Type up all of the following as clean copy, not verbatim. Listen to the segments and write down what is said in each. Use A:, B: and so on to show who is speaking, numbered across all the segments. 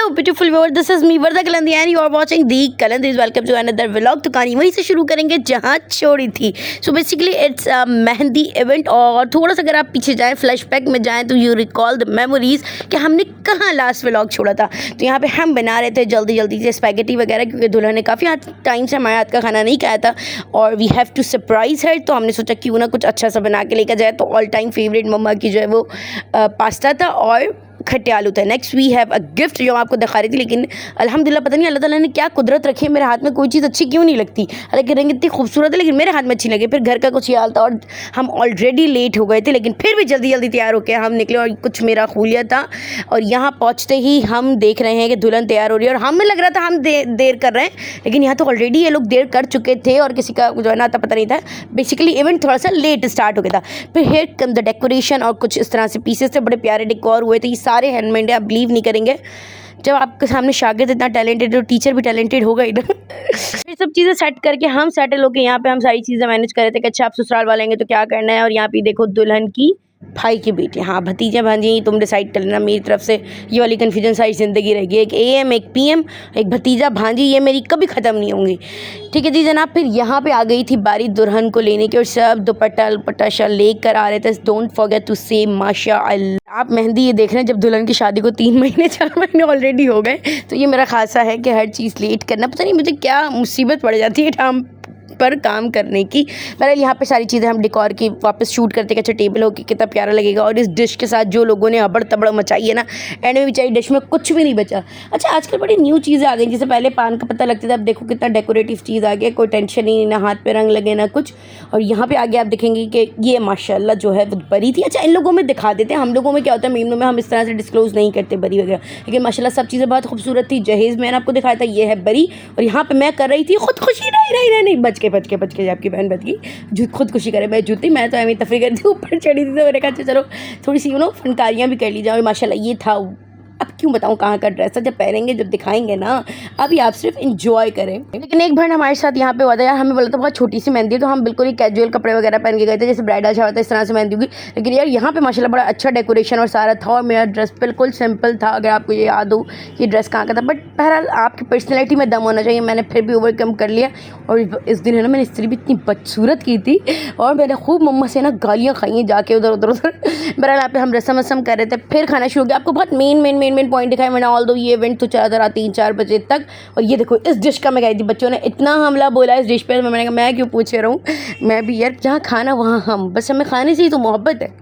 A: Hello beautiful viewer, this is me Varda Kalandi and you are watching the Kalandis. Welcome to another vlog. तो कहानी वहीं से शुरू करेंगे जहाँ छोड़ी थी. So basically it's a mehndi event और थोड़ा सा अगर आप पीछे जाएं फ्लैशबैक में जाएं तो यू रिकॉल द मेमोरीज कि हमने कहाँ लास्ट व्लॉग छोड़ा था. तो यहाँ पे हम बना रहे थे जल्दी से स्पैगेटी वगैरह क्योंकि दुल्हन ने काफ़ी टाइम से हमारे हाथ का खाना नहीं खाया था और वी हैव टू सरप्राइज़ हर. तो हमने सोचा क्यों ना कुछ अच्छा सा बना के लेकर जाए. तो ऑल टाइम फेवरेट मम्मा की जो है वो पास्ता था और खट्टे आलू थे. Next we have a gift जो आपको दिखा रही थी, लेकिन अल्हम्दुलिल्लाह पता नहीं अल्लाह ताला ने क्या कुदरत रखी है, मेरे हाथ में कोई चीज़ अच्छी क्यों नहीं लगती. हालांकि रंग इतनी खूबसूरत है लेकिन मेरे हाथ में अच्छी लगी. फिर घर का कुछ याल था और हम ऑलरेडी लेट हो गए थे, लेकिन फिर भी जल्दी तैयार होकर हम निकले और कुछ मेरा खूलिया था. और यहाँ पहुँचते ही हम देख रहे हैं कि दुल्हन तैयार हो रही है और हमें लग रहा था हम देर कर रहे हैं, लेकिन यहाँ तो ऑलरेडी ये लोग देर कर चुके थे और किसी का जो है ना पता नहीं था. बेसिकली इवेंट थोड़ा सा लेट स्टार्ट हो गया था. फिर हेयर कम द डेकोरेशन और कुछ इस तरह से पीसेस थे, बड़े प्यारे डेकोर हुए थे. ये सारे हैंडमेड है, आप बिलीव नहीं करेंगे जब आपके सामने शागिर्द इतना टैलेंटेड है तो टीचर भी टैलेंटेड होगा ही ना. फिर सब चीज़ें सेट करके हम सेटल होकर यहाँ पे हम सारी चीज़ें मैनेज कर रहे थे कि अच्छा आप ससुराल वाले आएंगे तो क्या करना है. और यहाँ पे देखो दुल्हन की भाई की बेटी, हाँ भतीजे भांजी तुम डिसाइड कर लेना. मेरी तरफ से ये वाली कन्फ्यूजन सारी ज़िंदगी रहेगी. एक AM एक PM एक भतीजा भांजी, ये मेरी कभी ख़त्म नहीं होंगी. ठीक है जी जनाब. फिर यहाँ पे आ गई थी बारी दुल्हन को लेने की और सब दुपट्टा शा लेकर आ रहे थे. डोंट फॉरगेट टू से माशाअल्लाह. आप मेहंदी ये देख रहे हैं जब दुल्हन की शादी को 3 महीने 4 महीने ऑलरेडी हो गए. तो ये मेरा खासा है कि हर चीज़ लेट करना, पता नहीं मुझे क्या मुसीबत पड़ जाती है टाइम पर काम करने की. बहरहाल यहाँ पे सारी चीज़ें हम डेकोर की वापस शूट करते कि अच्छा टेबल हो कि कितना प्यारा लगेगा. और इस डिश के साथ जो लोगों ने हबड़ तबड़ मचाई है ना, एंड में बेचारी डिश में कुछ भी नहीं बचा. अच्छा आजकल बड़ी न्यू चीज़ें आ गई, जैसे पहले पान का पत्ता लगता था, अब देखो कितना डेकोरेटिव चीज़ आ गया. कोई टेंशन ही नहीं, ना हाथ पे रंग लगे ना कुछ. और यहाँ पे आगे आप देखेंगे कि ये माशाल्लाह जो है वो बरी थी. अच्छा इन लोगों में दिखा देते हैं, हम लोगों में क्या होता है मीमों में हम इस तरह से डिस्क्लोज नहीं करते बरी वगैरह, लेकिन माशाल्लाह सब चीज़ें बहुत खूबसूरत थी. जहेज़ मैंने आपको दिखाया था, ये है बरी. और यहाँ पर मैं कर रही थी खुदकुशी. नहीं बच के आपकी बहन बच गई खुदकुशी करे. मैं जूती मैं तो ऐसी तफरी कर थी, ऊपर चढ़ी थी तो मैंने कहा चलो थोड़ी सी फनकारियाँ भी कर ली जाओ. माशाल्लाह ये था. अब क्यों बताऊँ कहाँ का ड्रेस है, जब पहनेंगे जब दिखाएंगे ना. अभी आप सिर्फ इंजॉय करें. लेकिन एक बार हमारे साथ यहाँ पे हुआ था यार, हमें बोला था बहुत छोटी सी मेहंदी है तो हम बिल्कुल ही कैजुअल कपड़े वगैरह पहन के गए थे, जैसे ब्राइडल शावर था इस तरह से मेहंदी होगी. लेकिन यार यहाँ पे माशाल्लाह बड़ा अच्छा डेकोरेशन और सारा था और मेरा ड्रेस बिल्कुल सिंपल था. अगर आपको ये याद हो कि ड्रेस कहाँ का था, बट बहरहाल आपकी पर्सनैलिटी में दम होना चाहिए. मैंने फिर भी ओवरकम कर लिया. और इस दिन है ना मैंने इस्त्री भी इतनी बदसूरत की थी और मैंने खूब मम्मा से ना गालियाँ खाई हैं जाके उधर. बहरहाल यहाँ पे हम रस्म कर रहे थे. फिर खाना शुरू हो गया. आपको बहुत मेन पॉइंट दिखाया मैंने. ऑल दो ये इवेंट तो चला था रात 3-4 बजे तक. और ये देखो इस डिश का मैं गई थी, बच्चों ने इतना हमला बोला इस डिश पे, मैंने कहा मैं क्यों पूछे रहूँ. मैं भी यार जहाँ खाना वहाँ हम, बस हमें खाने से ही तो मोहब्बत है.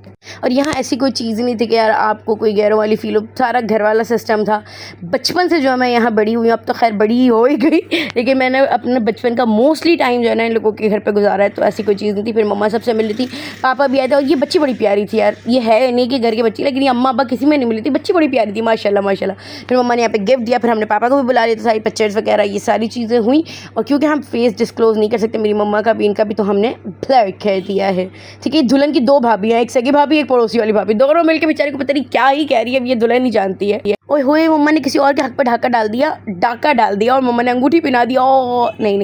A: और यहाँ ऐसी कोई चीज़ नहीं थी कि यार आपको कोई गैरों वाली फील हो. सारा घर वाला सिस्टम था. बचपन से जो है मैं यहाँ बड़ी हुई, अब तो खैर बड़ी ही हो ही गई, लेकिन मैंने अपने बचपन का मोस्टली टाइम जो है ना इन लोगों के घर पे गुजारा है. तो ऐसी कोई चीज़ नहीं थी. फिर मम्मा सबसे मिली थी, पापा भी आए थे. और ये बच्ची बड़ी प्यारी थी यार, ये है नहीं कि घर की बच्ची, लेकिन ये अम्मा अब्बा किसी में नहीं मिली थी. बच्ची बड़ी प्यारी थी माशाल्लाह. फिर मम्मा ने यहाँ पे गिफ्ट दिया. फिर हमने पापा को भी बुला लिया. तो सारी पिक्चर्स वगैरह ये सारी चीज़ें हुई. और क्योंकि हम फेस डिस्क्लोज नहीं कर सकते, मेरी मम्मा का भी इनका भी, तो हमने ब्लर कर दिया है. ठीक है. दुल्हन की 2 भाभी हैं, एक सगी भाभी एक पड़ोसी वाली भाभी, दोनों मिलकर बेचारी को पता नहीं क्या ही कह रही है. ये दुल्हन नहीं जानती है. ओए होए मम्मा ने किसी और के हक पर डाका डाल दिया और मम्मा ने अंगूठी पहना दिया. ओ नहीं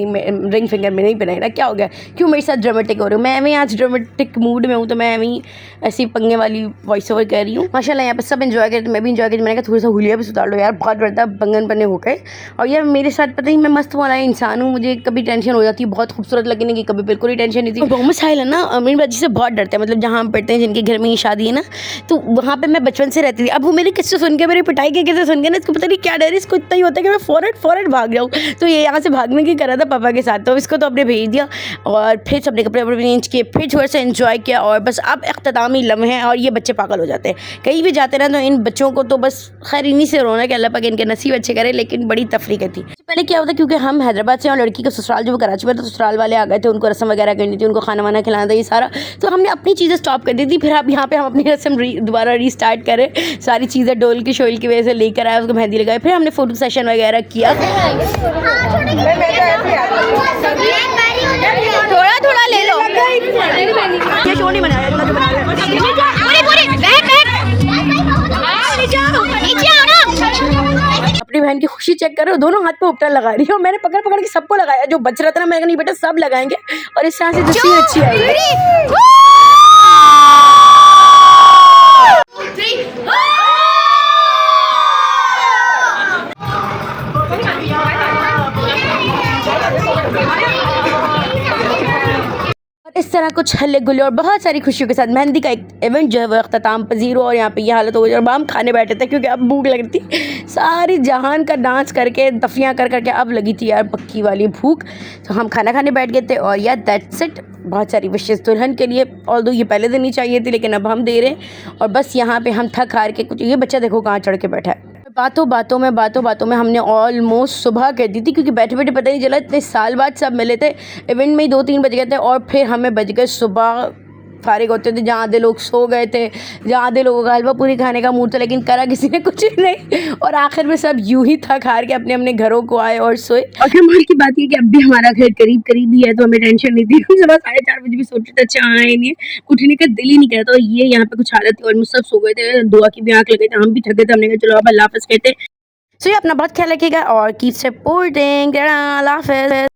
A: रिंग फिंगर में नहीं पहनाया. क्या हो गया, क्यों मेरे साथ ड्रामेटिक हो रही हूँ. मैं आज ड्रामेटिक मूड में हूँ तो मैं ऐसी पंगे वाली वॉइस ओवर कर रही हूँ. माशाल्लाह यहाँ पर सब एंजॉय करते, मैं भी एंजॉय करती. मैंने कहा थोड़ा सा हुलिया भी सुधार लो यार, बहुत बड़ा बंगन बने हो गए. और यार मेरे साथ पता ही मैं मस्त वाला इंसान हूँ, मुझे कभी टेंशन हो जाती है बहुत खूबसूरत लगने की, कभी बिल्कुल ही टेंशन नहीं थी. मोहम्मद साहिल है ना मेरी बाजी से बहुत डरते हैं, मतलब जहाँ हम पढ़ते हैं जिनके घर में ही शादी है ना, तो वहाँ पर मैं बचपन से रहती थी. अब वो मेरी किस्से सुन के, मेरी पिटाई के किस्से सुन के ना, इसको पता नहीं क्या डर है. इसको इतना ही होता है कि मैं फौरन भाग जाऊँ. तो ये यहाँ से भागने की करा था पापा के साथ, तो इसको तो अपने भेज दिया. और फिर सबने कपड़े चेंज किए, फिर थोड़ा सा एंजॉय किया. और बस अब इख्तितामी लम्हे हैं और ये बच्चे पागल हो जाते हैं. कहीं भी जाते ना तो इन बच्चों को तो बस खैर इन्हीं से रोना कि अल्लाह पाक इनके नसीब अच्छे करे. लेकिन बड़ी तफरीक थी. पहले क्या होता, क्योंकि हम हैदराबाद से और लड़की का ससुराल जो वो कराची में, तो ससुराल वाले आ गए थे, उनको रस्म वगैरह करनी थी, उनको खाना वाना खिलाना था ये सारा. तो हमने अपनी चीज़ें स्टॉप कर दी थी. फिर अब यहाँ पे हम अपनी रस्म दोबारा रीस्टार्ट करें. सारी चीज़ें डोल की शोल की वजह से लेकर आए, उसको मेहंदी लगाए. फिर हमने फोटो सेशन वगैरह किया. थोड़ा ले लो, ये शो नहीं बनाया इतना जो बनाया. अपनी बहन की खुशी चेक करो, दोनों हाथ पे उपटा लगा रही है. और मैंने पकड़ के सबको लगाया, जो बच रहा था ना मैंने कहा नहीं बेटा सब लगाएंगे. और इस तरह से तस्वीर अच्छी आई. और इस तरह कुछ हल्ले गुल्ले और बहुत सारी खुशियों के साथ मेहंदी का एक इवेंट जो है वो अख्ताम पजीर हुआ। और यहाँ पे ये हालत हो गई और हम खाने बैठे थे क्योंकि अब भूख लग रही थी। सारी जहान का डांस करके दफियाँ कर करके अब लगी थी यार पक्की वाली भूख। तो हम खाना खाने बैठ गए थे और यार दैट्स इट। बहुत सारी विशेष दुल्हन के लिए, ऑल्दो ये पहले देनी चाहिए थी लेकिन अब हम दे रहे हैं। और बस यहाँ पे हम थक हार के कुछ, ये बच्चा देखो कहाँ चढ़ के बैठा है। बातों में हमने ऑलमोस्ट सुबह कर दी थी क्योंकि बैठे बैठे पता नहीं चला, इतने साल बाद सब मिले थे। इवेंट में ही 2-3 बज गए थे और फिर हमें बज गए सुबह फारिग होते थे। जहाँ आधे लोग सो गए थे, जहाँ आधे लोगों का हलवा पूरी खाने का मूड था, लेकिन करा किसी ने कुछ नहीं। और आखिर में सब यूं ही थक हार के अपने अपने घरों को आए और सोए। और कमाल की बात ये कि अब भी हमारा घर करीब करीब ही है तो हमें टेंशन नहीं थी। सुबह 4:30 बजे भी सोचे था अच्छा आए नहीं, उठने का दिल ही नहीं करता। और ये यहाँ पे कुछ हालत थी और सब सो गए थे, दुआ की भी आँख लगे थे, हम भी थके थे। हमने कहा चलो अब अल्लाह हाफ़िज़ कहते। सो ये अपना बहुत ख्याल रखिएगा और कीप सपोर्टिंग। अल्लाह हाफ़िज़।